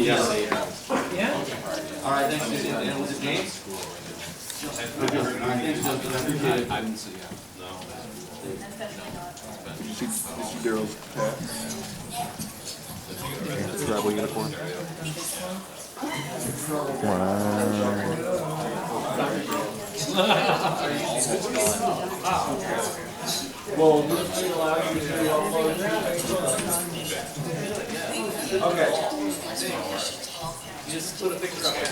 Yes. Yeah? All right, thanks. And was it James? All right, thanks, Justin. I appreciate it. Did you see Daryl's hat? Tribal uniform. Well, this may allow you to upload that. Okay. Just put a picture up there.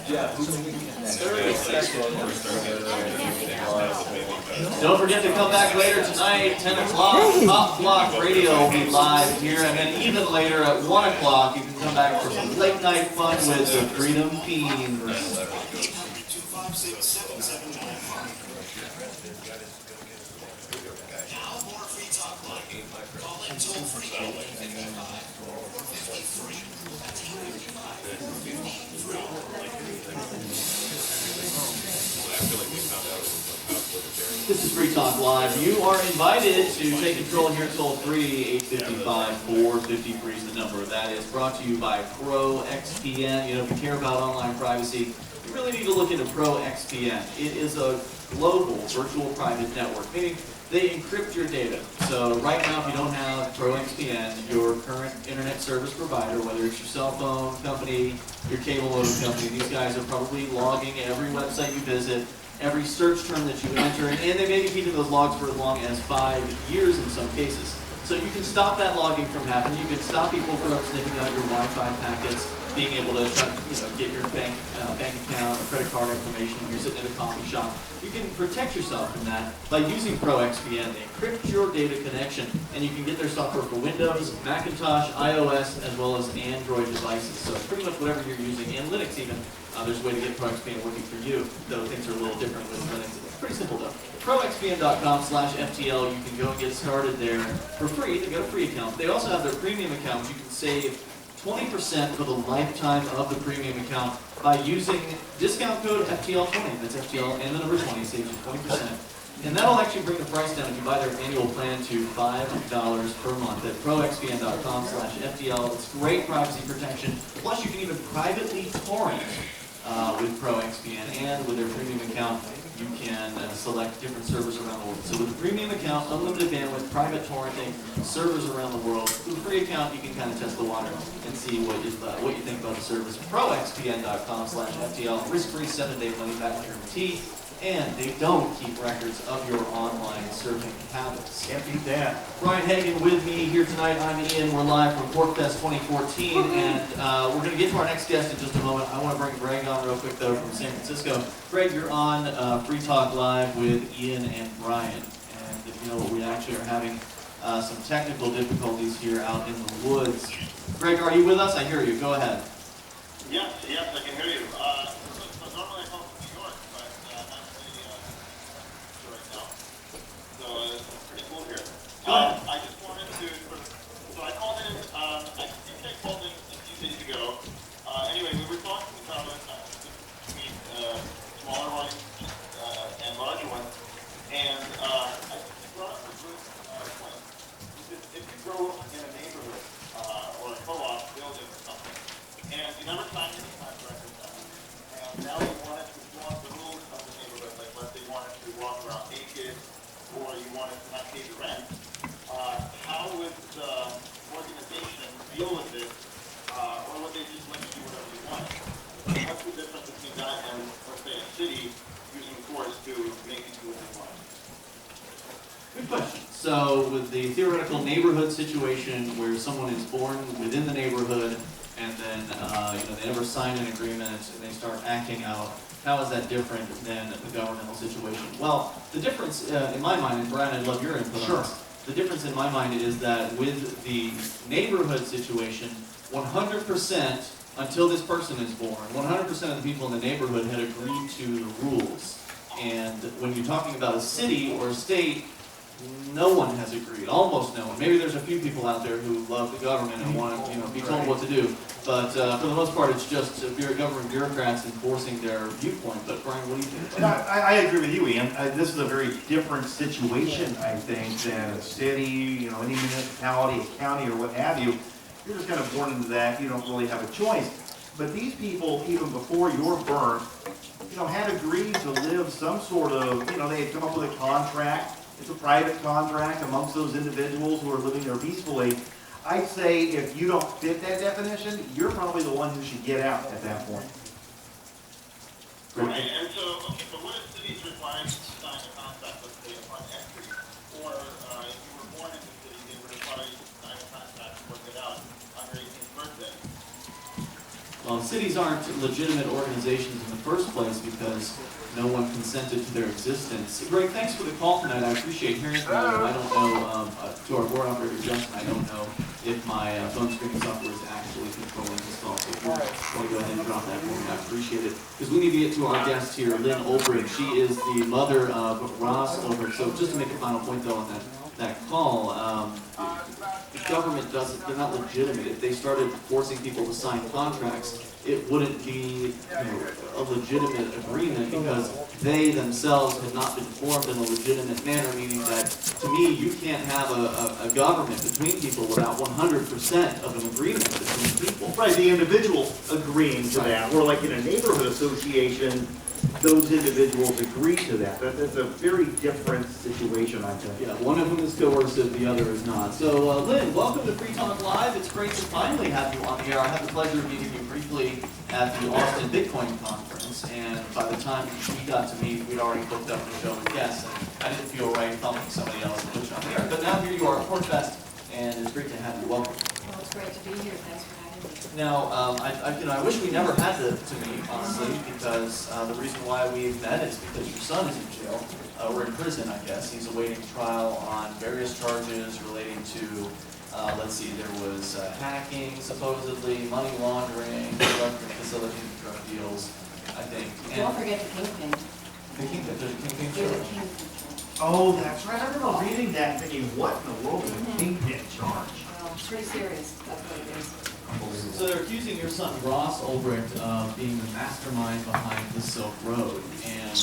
Yeah. 30 seconds. Don't forget to come back later tonight, 10 o'clock. Top Block Radio will be live here, and then even later at 1 o'clock, you can come back for some late night fun with the Freedom Fiends. This is Free Talk Live. You are invited to take control here toll free. 855-453 is the number. That is brought to you by PorcFest. You know, if you care about online privacy, you really need to look into PorcFest. It is a global virtual private network, meaning they encrypt your data. So right now, if you don't have PorcFest, your current internet service provider, whether it's your cell phone company, your cable modem company, these guys are probably logging every website you visit, every search term that you enter, and they may be keeping those logs for as long as 5 years in some cases. So you can stop that logging from happening. You can stop people from sniffing out your Wi-Fi packets, being able to try to, get your bank account or credit card information when you're sitting at a coffee shop. You can protect yourself from that by using PorcFest. They encrypt your data connection, and you can get their software for Windows, Macintosh, iOS, as well as Android devices. So pretty much whatever you're using, and Linux even. There's a way to get PorcFest working for you, though things are a little different with Linux. It's pretty simple though. PorcFest.com/FTL, you can go and get started there for free. They got a free account. They also have their premium account, which you can save 20% for the lifetime of the premium account by using discount code FTL20. That's FTL and the number 20 saves you 20%. And that'll actually bring the price down if you buy their annual plan to $5 per month at PorcFest.com/FTL. It's great privacy protection. Plus, you can even privately torrent with PorcFest, and with their premium account, you can select different servers around the world. So with the premium account, unlimited bandwidth, private torrenting, servers around the world. With the free account, you can kind of test the water and see what you think about the service. PorcFest.com/FTL, risk-free 7-day money-back guarantee. And they don't keep records of your online surfing habits. Can't beat that. Brian Hagan with me here tonight. I'm Ian. We're live from PorcFest 2014, and we're going to get to our next guest in just a moment. I want to bring Greg on real quick, though, from San Francisco. Greg, you're on Free Talk Live with Ian and Brian. And we actually are having some technical difficulties here out in the woods. Greg, are you with us? I hear you. Go ahead. Yes, I can hear you. Normally I come from New York, but I'm actually right now. So it's pretty cool here. I just wanted to so I called in, I think I called in a few days ago. Anyway, we were talking about between smaller ones and larger ones, and I brought up a good point. If you grow up in a neighborhood or a co-op building or something, and you never signed any contract with them, and now you wanted to enforce the rules of the neighborhood, like let's say you wanted to walk around naked, or you wanted to not pay the rent, how would the organization deal with it, or would they just let you do whatever you want? What's the difference between that and, let's say, a city using force to make you do what they want? Good question. So with the theoretical neighborhood situation where someone is born within the neighborhood and then they never sign an agreement and they start acting out, how is that different than the governmental situation? Well, the difference in my mind, and Brian, I'd love your input on this. The difference in my mind is that with the neighborhood situation, 100% until this person is born, 100% of the people in the neighborhood had agreed to the rules. And when you're talking about a city or a state, no one has agreed, almost no one. Maybe there's a few people out there who love the government and want to, be told what to do. But for the most part, it's just government bureaucrats enforcing their viewpoint. But Brian, what do you think? I agree with you, Ian. This is a very different situation, I think, than a city, any municipality, a county, or what have you. You're just kind of born into that. You don't really have a choice. But these people, even before you're burnt, had agreed to live some sort of, they had come up with a contract. It's a private contract amongst those individuals who are living there peacefully. I'd say if you don't fit that definition, you're probably the one who should get out at that point. Right, and so what if cities required to sign a contract with the upon entry, or if you were born in the city, they would require you to sign a contract to work it out on your 18th birthday? Well, cities aren't legitimate organizations in the first place because no one consented to their existence. Greg, thanks for the call tonight. I appreciate hearing from you. I don't know, to our board operator, Justin, I don't know if my phone screening software is actually controlling this call. So if you want to go ahead and drop that for me, I appreciate it. Because we need to get to our guest here, Lynn Ulbricht. She is the mother of Ross Ulbricht. So just to make a final point, though, on that call, the government doesn't, they're not legitimate. If they started forcing people to sign contracts, it wouldn't be a legitimate agreement because they themselves have not been formed in a legitimate manner, meaning that, to me, you can't have a government between people without 100% of an agreement between people. Right, the individual agreeing to that, or like in a neighborhood association, those individuals agree to that. That's a very different situation, I think. Yeah, one of them is coercive, the other is not. So, Lynn, welcome to Free Talk Live. It's great to finally have you on the air. I had the pleasure of meeting you briefly at the Austin Bitcoin conference, and by the time we got to meet, we'd already booked up the show with guests, and I didn't feel right thumping somebody else and pushing on the air. But now here you are at PorcFest, and it's great to have you. Welcome. Well, it's great to be here. Thanks for having me. Now, I wish we never had to meet, honestly, because the reason why we met is because your son is in jail, or in prison, I guess. He's awaiting trial on various charges relating to, let's see, there was hacking, supposedly, money laundering, drug facilitating drug deals, I think. Don't forget the kingpin. The kingpin, there's a kingpin There's a charge. kingpin. Oh, that's right. I remember reading that and thinking, what in the world is a kingpin charge? Well, it's pretty serious. That's what it is. So they're accusing your son, Ross Ulbricht, of being the mastermind behind the Silk Road. And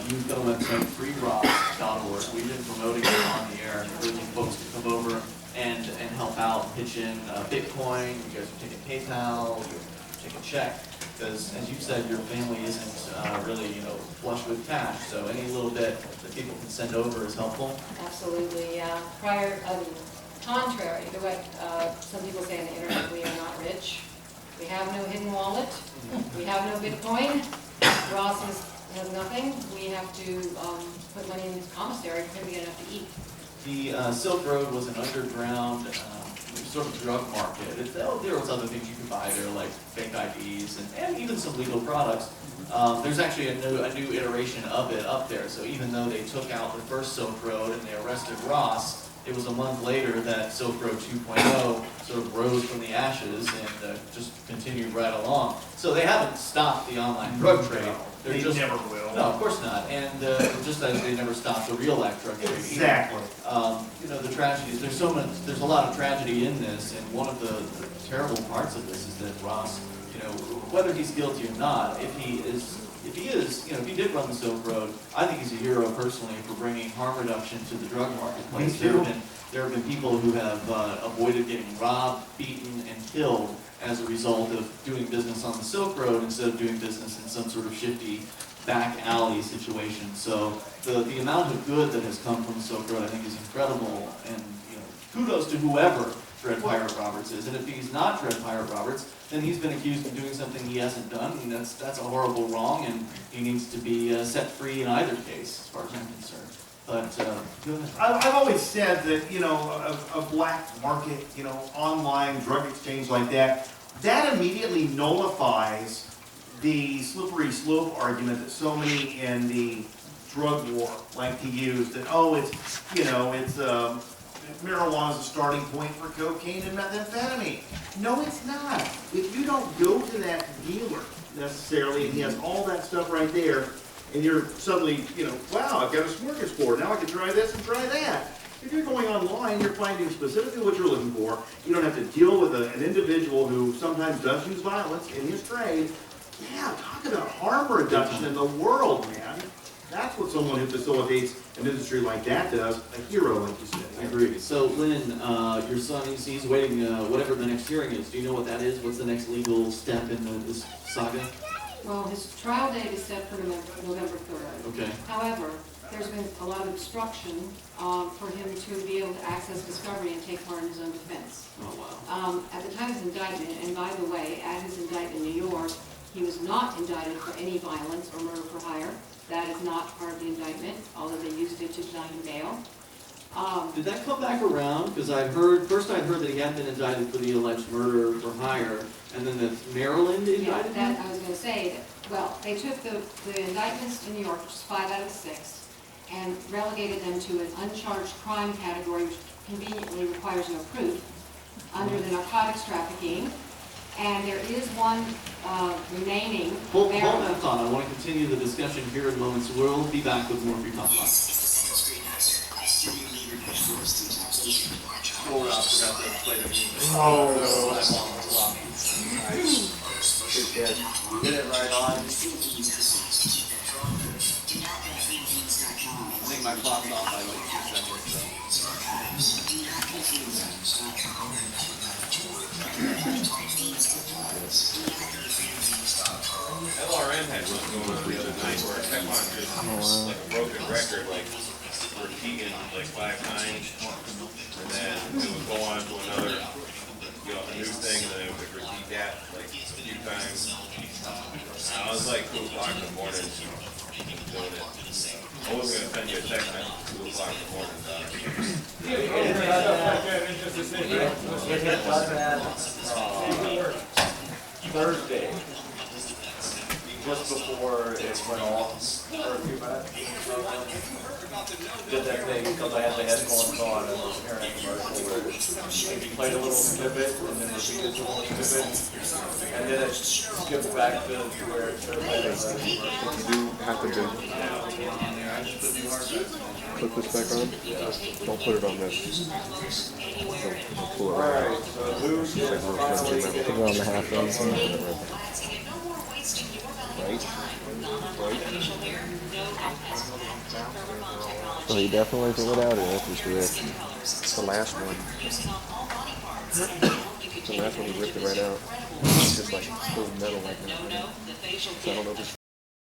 you've got a website, freeross.org. We've been promoting it on the air, encouraging folks to come over and help out, pitch in Bitcoin. You guys are taking PayPal, you're taking check. Because, as you said, your family isn't really, flush with cash. So any little bit that people can send over is helpful. Absolutely, yeah. Contrary to what some people say on the internet, we are not rich. We have no hidden wallet. We have no Bitcoin. Ross has nothing. We have to put money in his commissary because we get enough to eat. The Silk Road was an underground sort of drug market. There was other things you could buy there, like fake IDs and even some legal products. There's actually a new iteration of it up there. So even though they took out the first Silk Road and they arrested Ross, it was a month later that Silk Road 2.0 sort of rose from the ashes and just continued right along. So they haven't stopped the online drug trade. They never will. No, of course not. And just as they never stopped the real life drug trade either. Exactly. The tragedies, there's a lot of tragedy in this, and one of the terrible parts of this is that Ross, whether he's guilty or not, if he did run the Silk Road, I think he's a hero personally for bringing harm reduction to the drug marketplace. There have been people who have avoided getting robbed, beaten, and killed as a result of doing business on the Silk Road instead of doing business in some sort of shifty back alley situation. So the amount of good that has come from the Silk Road, I think, is incredible. And kudos to whoever Dread Pirate Roberts is. And if he's not Dread Pirate Roberts, then he's been accused of doing something he hasn't done. And that's a horrible wrong, and he needs to be set free in either case, as far as I'm concerned. But go ahead. I've always said that, a black market, online drug exchange like that immediately nullifies the slippery slope argument that so many in the drug war like to use, that, marijuana is a starting point for cocaine and methamphetamine. No, it's not. If you don't go to that dealer necessarily, and he has all that stuff right there, and you're suddenly, wow, I've got a smorgasbord, now I can try this and try that. If you're going online, you're finding specifically what you're looking for. You don't have to deal with an individual who sometimes does use violence in his trade. Yeah, talk about harm reduction in the world, man. That's what someone who facilitates an industry like that does, a hero, like you said. I agree. So Lynn, your son, he's waiting, whatever the next hearing is. Do you know what that is? What's the next legal step in this saga? Well, his trial date is set for November 3rd. Okay. However, there's been a lot of obstruction for him to be able to access discovery and take part in his own defense. Oh, wow. At the time of his indictment, and by the way, at his indictment in New York, he was not indicted for any violence or murder for hire. That is not part of the indictment, although they used it to deny him bail. Did that come back around? Because I'd heard that he had been indicted for the alleged murder for hire, and then that Maryland indicted him? I was going to say that, well, they took the indictments in New York, which is 5 out of 6, and relegated them to an uncharged crime category, which conveniently requires no proof, under the narcotics trafficking. And there is one remaining. Hold that thought. I want to continue the discussion here in moments. We'll be back with more Free Talk Live. Get it right on. I think my clock's off by like 2 seconds, LRM had one going on the other night where it kept on just like a broken record, like repeating like 5 times, and then it would go on to another, a new thing, and then it would repeat that like a few times. I was like 2 o'clock in the morning doing it. I wasn't gonna send you a text at 2 o'clock in the morning. Thursday, just before it went off for a few minutes. Did that thing because I had the headphones on and was hearing a commercial where it played a little snippet and then repeated the little snippet, and then it skipped back to where it should have been. You do have to do. Put this back on? Don't put it on this. Don't pull it right Alright, out. so who's finally Put it on the half one. Right? So he definitely pulled it out, or that's just direct? It's the last one. The last one he ripped it right out. It's just like full metal like that. So I don't know if it's